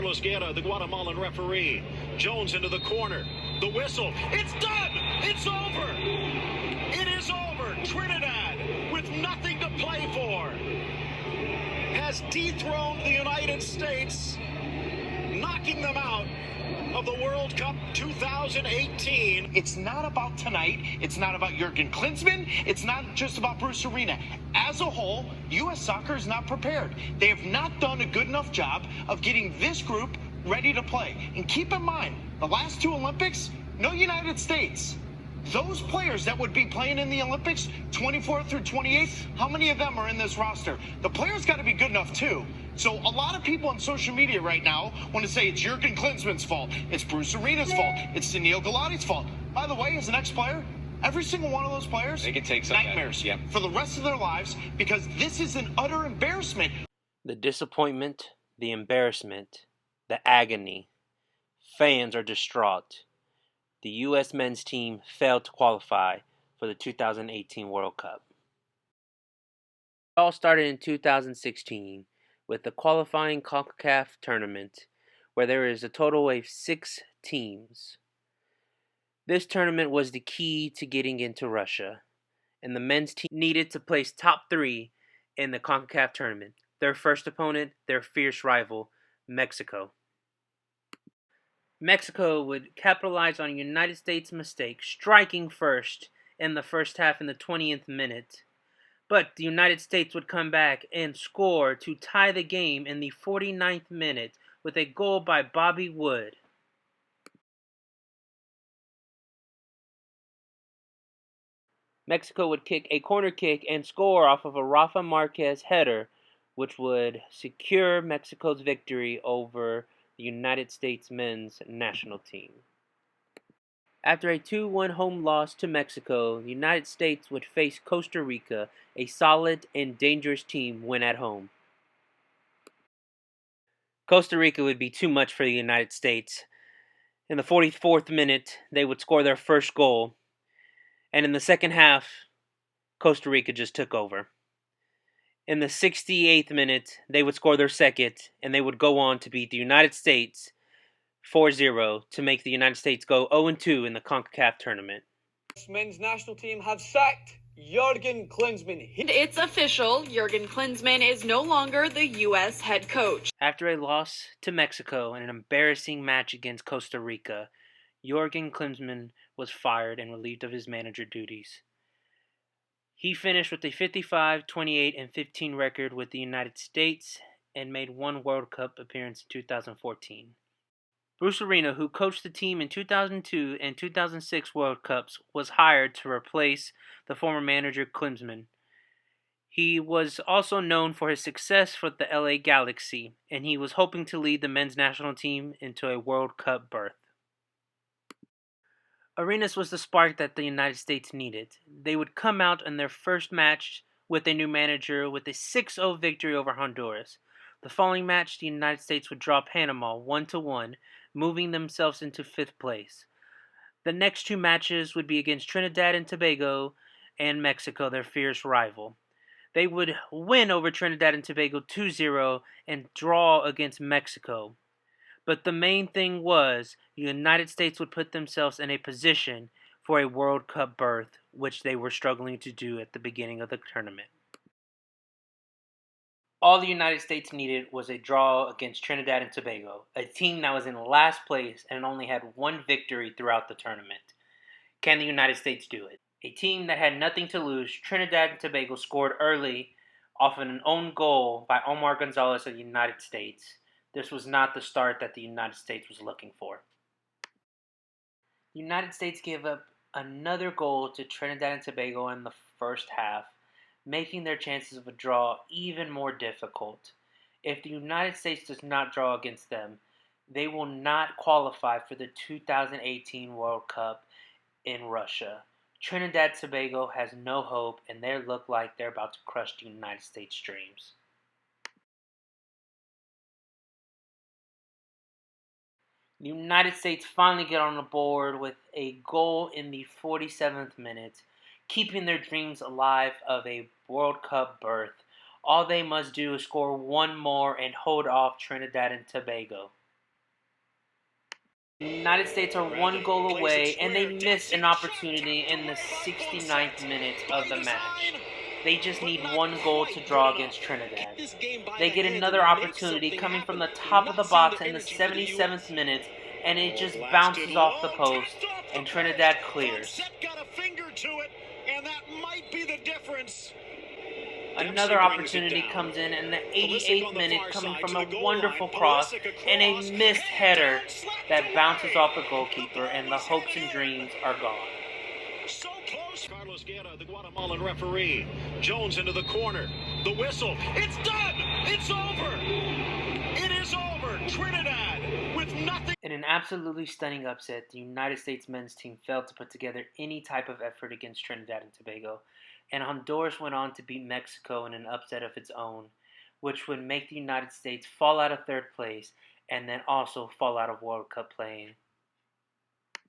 Carlos Guerra, the Guatemalan referee. Jones into the corner. The whistle. It's done! It's over! It is over! Trinidad, with nothing to play for, has dethroned the United States, knocking them out of the World Cup 2018. It's not about tonight. It's not about Jurgen Klinsmann. It's not just about Bruce Arena. As a whole, U.S. soccer is not prepared. They have not done a good enough job of getting this group ready to play. And keep in mind, the last two Olympics, no United States. Those players that would be playing in the Olympics, 24th through 28th, how many of them are in this roster? The players got to be good enough, too. So a lot of people on social media right now want to say it's Jurgen Klinsmann's fault, it's Bruce Arena's fault, it's Neil Galati's fault. By the way, as an ex-player, every single one of those players, they can take some nightmares for the rest of their lives because this is an utter embarrassment. The disappointment, the embarrassment, the agony. Fans are distraught. The U.S. men's team failed to qualify for the 2018 World Cup. It all started in 2016 with the qualifying CONCACAF tournament, where there is a total of 6 teams. This tournament was the key to getting into Russia, and the men's team needed to place top 3 in the CONCACAF tournament. Their first opponent, their fierce rival, Mexico. Mexico would capitalize on a United States mistake, striking first in the first half in the 20th minute. But the United States would come back and score to tie the game in the 49th minute with a goal by Bobby Wood. Mexico would kick a corner kick and score off of a Rafa Marquez header, which would secure Mexico's victory over the United States men's national team. After a 2-1 home loss to Mexico, the United States would face Costa Rica, a solid and dangerous team when at home. Costa Rica would be too much for the United States. In the 44th minute, they would score their first goal, and in the second half, Costa Rica just took over. In the 68th minute, they would score their second, and they would go on to beat the United States 4-0 to make the United States go 0-2 in the CONCACAF tournament. The men's national team have sacked Jurgen Klinsmann. It's official, Jurgen Klinsmann is no longer the U.S. head coach. After a loss to Mexico and an embarrassing match against Costa Rica, Jurgen Klinsmann was fired and relieved of his manager duties. He finished with a 55, 28, and 15 record with the United States and made one World Cup appearance in 2014. Bruce Arena, who coached the team in 2002 and 2006 World Cups, was hired to replace the former manager Klinsmann. He was also known for his success with the LA Galaxy, and he was hoping to lead the men's national team into a World Cup berth. Arenas was the spark that the United States needed. They would come out in their first match with a new manager with a 6-0 victory over Honduras. The following match, the United States would draw Panama 1-1, moving themselves into 5th place. The next 2 matches would be against Trinidad and Tobago and Mexico, their fierce rival. They would win over Trinidad and Tobago 2-0 and draw against Mexico. But the main thing was the United States would put themselves in a position for a World Cup berth, which they were struggling to do at the beginning of the tournament. All the United States needed was a draw against Trinidad and Tobago, a team that was in last place and only had 1 victory throughout the tournament. Can the United States do it? A team that had nothing to lose, Trinidad and Tobago scored early off an own goal by Omar Gonzalez of the United States. This was not the start that the United States was looking for. The United States gave up another goal to Trinidad and Tobago in the first half, making their chances of a draw even more difficult. If the United States does not draw against them, they will not qualify for the 2018 World Cup in Russia. Trinidad and Tobago has no hope, and they look like they're about to crush the United States' dreams. The United States finally get on the board with a goal in the 47th minute, keeping their dreams alive of a World Cup berth. All they must do is score one more and hold off Trinidad and Tobago. United States are one goal away, and they miss an opportunity in the 69th minute of the match. They just need one goal to draw against Trinidad. They get another opportunity coming from the top of the box in the 77th minute, and it just bounces off the post, and Trinidad clears. And that might be the difference. Another opportunity comes in the 88th minute, coming from a wonderful cross and a missed header that bounces off the goalkeeper, and the hopes and dreams are gone. So close. Carlos Guerra, the Guatemalan referee. Jones into the corner. The whistle. It's done. It's over. It is over. Trinidad with nothing. In an absolutely stunning upset, the United States men's team failed to put together any type of effort against Trinidad and Tobago, and Honduras went on to beat Mexico in an upset of its own, which would make the United States fall out of third place and then also fall out of World Cup playing.